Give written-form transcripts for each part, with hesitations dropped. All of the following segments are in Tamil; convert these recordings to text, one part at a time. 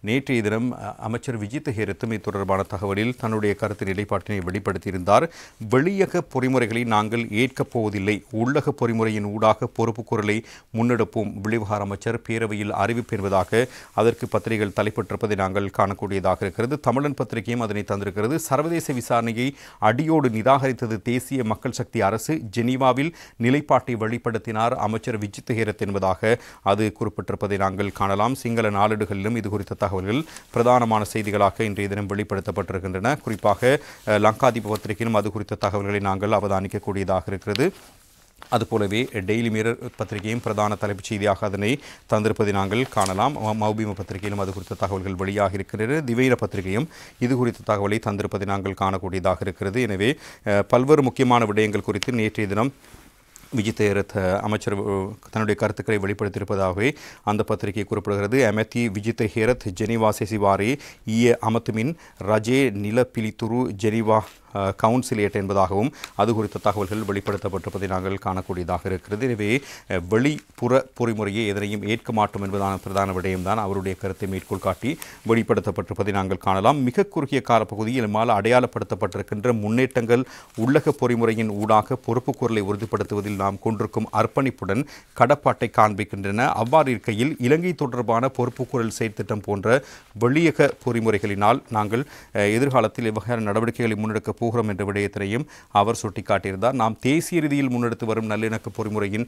நேற்றைய தினம் அமைச்சர் விஜித் ஹேரத்தும் இது தொடர்பான தகவலில் தன்னுடைய கருத்து நிலைப்பாட்டினை வெளிப்படுத்தியிருந்தார். வெளியக பொறிமுறைகளை நாங்கள் ஏற்கப் போவதில்லை, உள்ளக பொறிமுறையின் ஊடாக பொறுப்பு குரலை முன்னெடுப்போம் வெளிவிவகார அமைச்சர் பேரவையில் அறிவிப்பு என்பதாக அதற்கு பத்திரிகைகள் தலைப்பட்டிருப்பதை நாங்கள் காணக்கூடியதாக இருக்கிறது. தமிழன் பத்திரிகையும் அதனை தந்திருக்கிறது. சர்வதேச விசாரணையை அடியோடு நிராகரித்தது தேசிய மக்கள் சக்தி அரசு, ஜெனீவாவில் நிலைப்பாட்டை வெளிப்படுத்தினார் அமைச்சர் விஜித் ஹேரத் என்பதாக அது குறிப்பிட்டிருப்பதை நாங்கள் காணலாம். சிங்கள நாளிடுகளிலும் இது குறித்த தகவல்கள் பிரதானமான செய்திகளாக இன்றைய தினம் வெளிப்படுத்தப்பட்டிருக்கின்றன. குறிப்பாக லங்காதீப பத்திரிகையிலும் அது குறித்த தகவல்களை நாங்கள் அவதானிக்கக்கூடியதாக இருக்கிறது. அதுபோலவே டெய்லி மிரர் பத்திரிகையும் பிரதான தலைப்புச் செய்தியாக அதனை தந்திருப்பதை நாங்கள் காணலாம். மௌபிம பத்திரிகையிலும் அது குறித்த தகவல்கள் வெளியாக இருக்கின்றன. திவைர பத்திரிகையும் இது குறித்த தகவலை தந்திருப்பதை நாங்கள் காணக்கூடியதாக இருக்கிறது. எனவே பல்வேறு முக்கியமான விடயங்கள் குறித்து நேற்றைய தினம் விஜித் ஹேரத் அமைச்சர் தன்னுடைய கருத்துக்களை வெளிப்படுத்தியிருப்பதாகவே அந்த பத்திரிகை குறிப்பிடுகிறது. அமெத்தி விஜித் ஹேரத் ஜெனீவா செசிவாரே ஈய அமத்துமின் ரஜே நிலப்பிலித்துரு ஜெனீவா கவுன்சிலேட் என்பதாகவும் அது குறித்த தகவல்கள் வெளிப்படுத்தப்பட்டிருப்பதை நாங்கள் காணக்கூடியதாக இருக்கிறது. எனவே வெளிப்புற பொறிமுறையை எதனையும் ஏற்க மாட்டோம் என்பதான பிரதான விடயம்தான் அவருடைய கருத்தை மேற்கோள் காட்டி வெளிப்படுத்தப்பட்டிருப்பதை நாங்கள் காணலாம். மிக குறுகிய காலப்பகுதியில் அடையாளப்படுத்தப்பட்டிருக்கின்ற முன்னேற்றங்கள் உள்ளக பொறிமுறையின் ஊடாக பொறுப்பு குரலை உறுதிப்படுத்துவதில் நாம் கொண்டிருக்கும் அர்ப்பணிப்புடன் கடப்பாட்டை காண்பிக்கின்றன. அவ்வாறு இருக்கையில் இலங்கை தொடர்பான பொறுப்பு குரல் செயற்திட்டம் போன்ற வெளியக பொறிமுறைகளினால் நாங்கள் எதிர்காலத்தில் எவ்வகையான நடவடிக்கைகளை முன்னெடுக்க போகிறோம் என்ற விடயத்தினையும் அவர் சுட்டிக்காட்டியிருந்தார். நாம் தேசிய ரீதியில் முன்னெடுத்து வரும் நல்லிணக்க பொறிமுறையின்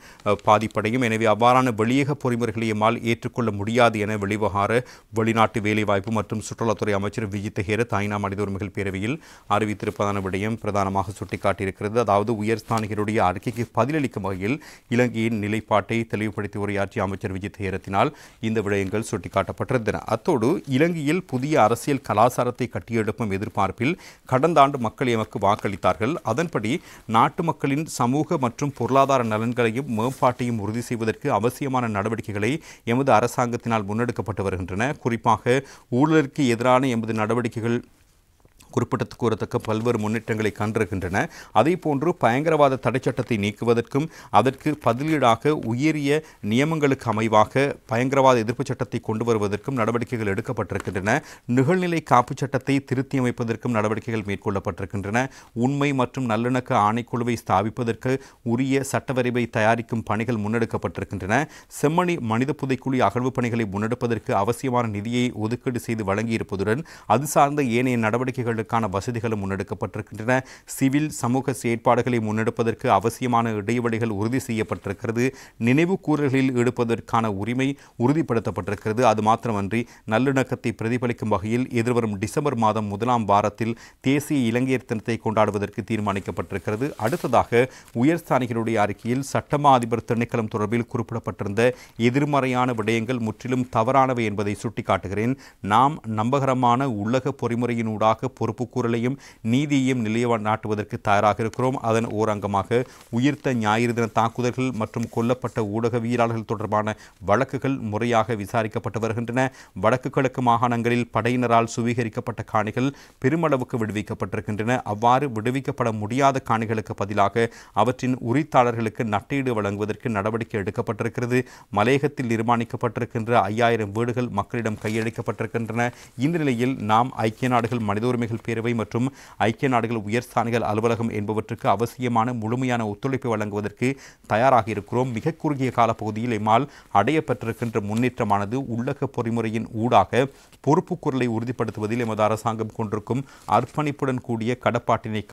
பாதிப்படையும், எனவே அவ்வாறான வெளியக பொறிமுறைகளை எம்மால் ஏற்றுக்கொள்ள முடியாது என வெளிவகார வெளிநாட்டு வேலைவாய்ப்பு மற்றும் சுற்றுலாத்துறை அமைச்சர் விஜித் ஹேரத் ஐநா மனித உரிமைகள் பேரவையில் அறிவித்திருப்பதான விடயம் பிரதானமாக சுட்டிக்காட்டியிருக்கிறது. அதாவது உயர்ஸ்தானிகருடைய அறிக்கைக்கு பதிலளிக்கும் வகையில் இலங்கையின் நிலைப்பாட்டை தெளிவுபடுத்தி உரையாற்றிய அமைச்சர் விஜித் ஹேரத்தினால் இந்த விடயங்கள் சுட்டிக்காட்டப்பட்டிருந்தன. அத்தோடு இலங்கையில் புதிய அரசியல் கலாச்சாரத்தை கட்டியெழுப்பும் எதிர்பார்ப்பில் கடந்த ஆண்டு மக்கள் எமக்கு வாக்களித்தார்கள். அதன்படி நாட்டு மக்களின் சமூக மற்றும் பொருளாதார நலன்களையும் மேம்பாட்டையும் உறுதி செய்வதற்கு அவசியமான நடவடிக்கைகளை எமது அரசாங்கத்தினால் முன்னெடுக்கப்பட்டு வருகின்றன. குறிப்பாக ஊழலுக்கு எதிரான எமது நடவடிக்கைகள் குறிப்பிடத்தக்க பல்வேறு முன்னேற்றங்களை கண்டிருக்கின்றன. அதேபோன்று பயங்கரவாத தடை சட்டத்தை நீக்குவதற்கும் அதற்கு பதிலீடாக உயரிய நியமங்களுக்கு அமைவாக பயங்கரவாத எதிர்ப்பு சட்டத்தை கொண்டு வருவதற்கும் நடவடிக்கைகள் எடுக்கப்பட்டிருக்கின்றன. நிகழ்நிலை காப்பு சட்டத்தை திருத்தி அமைப்பதற்கும் நடவடிக்கைகள் மேற்கொள்ளப்பட்டிருக்கின்றன. உண்மை மற்றும் நல்லிணக்க ஆணைக்குழுவை ஸ்தாபிப்பதற்கு உரிய சட்டவரைவை தயாரிக்கும் பணிகள் முன்னெடுக்கப்பட்டிருக்கின்றன. செம்மணி மனித புதைக்குழி அகழ்வு பணிகளை முன்னெடுப்பதற்கு அவசியமான நிதியை ஒதுக்கீடு செய்து வழங்கியிருப்பதுடன் அது சார்ந்த ஏனைய நடவடிக்கைகள் வசதிகளும் முன்னெடுக்கப்பட்டிருக்கின்றன. சிவில் சமூக செயற்பாடுகளை முன்னெடுப்பதற்கு அவசியமான இடைவெளிகள் உறுதி செய்யப்பட்டிருக்கிறது. நினைவு கூறல்களில் ஈடுபடுவதற்கான உரிமை உறுதிப்படுத்தப்பட்டிருக்கிறது. அது மாத்திரமன்றி நல்லிணக்கத்தை பிரதிபலிக்கும் வகையில் எதிர்வரும் டிசம்பர் மாதம் 1ஆம் வாரத்தில் தேசிய இலங்கையர் தினத்தை கொண்டாடுவதற்கு தீர்மானிக்கப்பட்டிருக்கிறது. அடுத்ததாக உயர்ஸ்தானிகளுடைய அறிக்கையில் சட்டமா அதிபர் திணைக்களம் தொடர்பில் குறிப்பிடப்பட்டிருந்த எதிர்மறையான விடயங்கள் முற்றிலும் தவறானவை என்பதை சுட்டிக்காட்டுகிறேன். நாம் நம்பகரமான உள்ளக பொறிமுறையின் ஊடாக பொறுப்புக்கூறலையும் நீதியையும் நிலைநாட்டுவதற்கு தயாராக இருக்கிறோம். அதன் ஓர் அங்கமாக உயிர்த்த ஞாயிறு தின தாக்குதல்கள் மற்றும் கொல்லப்பட்ட ஊடகவியலாளர்கள் தொடர்பான வழக்குகள் முறையாக விசாரிக்கப்பட்டு வருகின்றன. வடக்கு கிழக்கு மாகாணங்களில் படையினரால் சுவீகரிக்கப்பட்ட காணிகள் பெருமளவுக்கு விடுவிக்கப்பட்டிருக்கின்றன. அவ்வாறு விடுவிக்கப்பட முடியாத காணிகளுக்கு பதிலாக அவற்றின் உரித்தாளர்களுக்கு நட்டீடு வழங்குவதற்கு நடவடிக்கை எடுக்கப்பட்டிருக்கிறது. மலையகத்தில் நிர்மாணிக்கப்பட்டிருக்கின்ற 5000 வீடுகள் மக்களிடம் கையளிக்கப்பட்டிருக்கின்றன. இந்த நிலையில் நாம் ஐக்கிய நாடுகள் மனித உரிமைகள் பேரவை மற்றும் ஐக்கிய நாடுகள் உயர்ஸ்தானிகள் அலுவலகம் என்பவற்றுக்கு அவசியமான முழுமையான ஒத்துழைப்பை வழங்குவதற்கு தயாராக இருக்கிறோம். மிக குறுகிய காலப்பகுதியில் எம்மால் அடையப்பட்டிருக்கின்ற முன்னேற்றமானது உள்ளக பொறிமுறையின் ஊடாக பொறுப்பு குரலை உறுதிப்படுத்துவதில் எமது அரசாங்கம் கொண்டிருக்கும் அர்ப்பணிப்புடன் கூடிய கடப்பாட்டினை